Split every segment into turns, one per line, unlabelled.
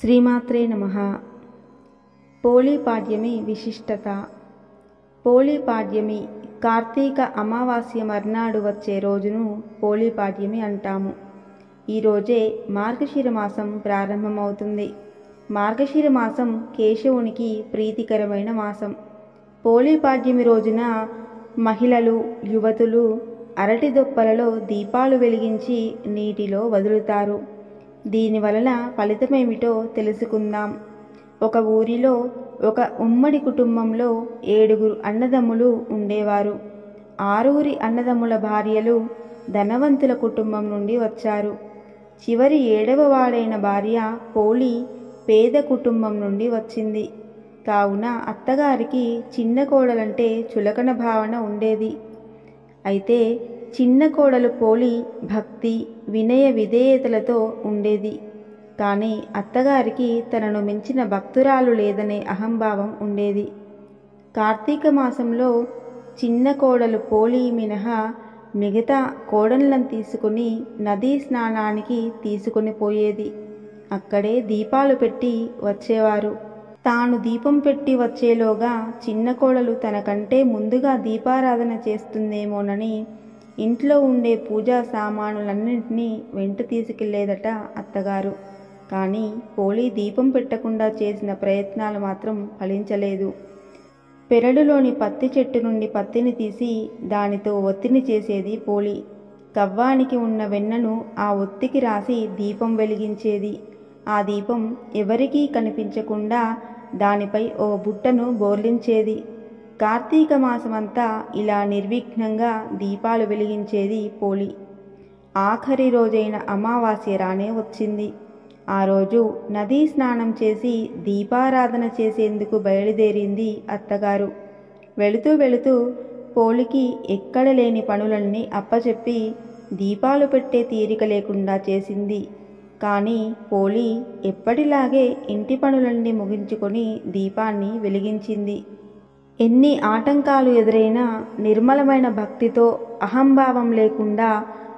శ్రీమాత్రే నమః. పోళీపాడ్యమి విశిష్టత. పోళీపాడ్యమి కార్తీక అమావాస్య మర్నాడు వచ్చే రోజును పోళీపాడ్యమి అంటాము. ఈరోజే మార్గశిర మాసం ప్రారంభమవుతుంది. మార్గశిర మాసం కేశవునికి ప్రీతికరమైన మాసం. పోళీపాడ్యమి రోజున మహిళలు, యువతులు అరటి దొప్పలలో దీపాలు వెలిగించి నీటిలో వదులుతారు. దీనివలన ఫలితమేమిటో తెలుసుకుందాం. ఒక ఊరిలో ఒక ఉమ్మడి కుటుంబంలో 7 అన్నదమ్ములు ఉండేవారు. 6 అన్నదమ్ముల భార్యలు ధనవంతుల కుటుంబం నుండి వచ్చారు. చివరి 7వ వాడైన భార్య పోళి పేద కుటుంబం నుండి వచ్చింది. కావున అత్తగారికి చిన్న కోడలంటే చులకన భావన ఉండేది. అయితే చిన్న కోడలు పోళి భక్తి, వినయ విధేయతలతో ఉండేది. కానీ అత్తగారికి తనను మించిన భక్తురాలు లేదనే అహంభావం ఉండేది. కార్తీక మాసంలో చిన్న కోడలు పోళి మినహా మిగతా కోడళ్ళను తీసుకుని నదీ స్నానానికి తీసుకుని పోయేది. అక్కడే దీపాలు పెట్టి వచ్చేవారు. తాను దీపం పెట్టి వచ్చేలోగా చిన్న కోడలు తనకంటే ముందుగా దీపారాధన చేస్తుందేమోనని ఇంట్లో ఉండే పూజా సామానులన్నింటినీ వెంట తీసుకెళ్లేదట అత్తగారు. కానీ పోళి దీపం పెట్టకుండా చేసిన ప్రయత్నాలు మాత్రం ఫలించలేదు. పెరడులోని పత్తి చెట్టు నుండి పత్తిని తీసి దానితో ఒత్తిని చేసేది పోళి. కవ్వానికి ఉన్న వెన్నను ఆ ఒత్తికి రాసి దీపం వెలిగించేది. ఆ దీపం ఎవరికీ కనిపించకుండా దానిపై ఓ బుట్టను బోర్లించేది. కార్తీక మాసమంతా ఇలా నిర్విఘ్నంగా దీపాలు వెలిగించేది పోళి. ఆఖరి రోజైన అమావాస్య రానే వచ్చింది. ఆ రోజు నదీ స్నానం చేసి దీపారాధన చేసేందుకు బయలుదేరింది అత్తగారు. వెళుతూ వెళుతూ పోళికి ఎక్కడ లేని పనులన్నీ అప్పచెప్పి దీపాలు పెట్టే తీరిక లేకుండా చేసింది. కానీ పోళి ఎప్పటిలాగే ఇంటి పనులన్నీ ముగించుకొని దీపాన్ని వెలిగించింది. ఎన్ని ఆటంకాలు ఎదురైనా నిర్మలమైన భక్తితో, అహంభావం లేకుండా,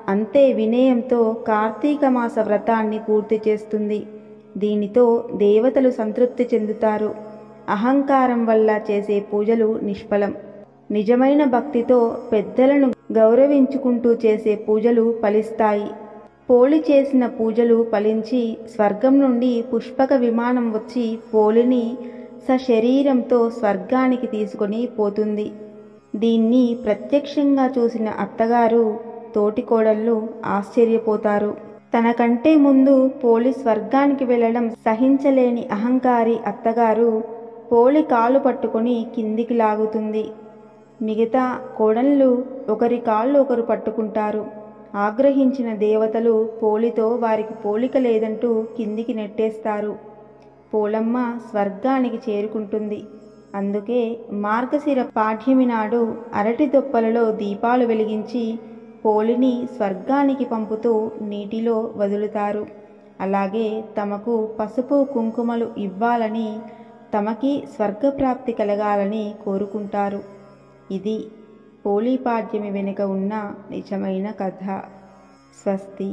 అంతే వినయంతో కార్తీక మాస వ్రతాన్ని పూర్తి చేస్తుంది. దీనితో దేవతలు సంతృప్తి చెందుతారు. అహంకారం వల్ల చేసే పూజలు నిష్ఫలం. నిజమైన భక్తితో పెద్దలను గౌరవించుకుంటూ చేసే పూజలు ఫలిస్తాయి. పోళి చేసిన పూజలు ఫలించి స్వర్గం నుండి పుష్పక విమానం వచ్చి పోళిని సశరీరంతో స్వర్గానికి తీసుకొని పోతుంది. దీన్ని ప్రత్యక్షంగా చూసిన అత్తగారు, తోటికోడళ్ళు ఆశ్చర్యపోతారు. తనకంటే ముందు పోళి స్వర్గానికి వెళ్ళడం సహించలేని అహంకారి అత్తగారు పోళి కాళ్ళు పట్టుకొని కిందికి లాగుతుంది. మిగతా కోడళ్ళు ఒకరి కాళ్ళు ఒకరు పట్టుకుంటారు. ఆగ్రహించిన దేవతలు పోళితో వారికి పోలిక లేదంటూ కిందికి నెట్టేస్తారు. పోళమ్మ స్వర్గానికి చేరుకుంటుంది. అందుకే మార్గశిర పాడ్యమి నాడు అరటి దొప్పలలో దీపాలు వెలిగించి పోళిని స్వర్గానికి పంపుతూ నీటిలో వదులుతారు. అలాగే తమకు పసుపు కుంకుమలు ఇవ్వాలని, తమకి స్వర్గప్రాప్తి కలగాలని కోరుకుంటారు. ఇది పోళీపాడ్యమి వెనుక ఉన్న నిజమైన కథ. స్వస్తి.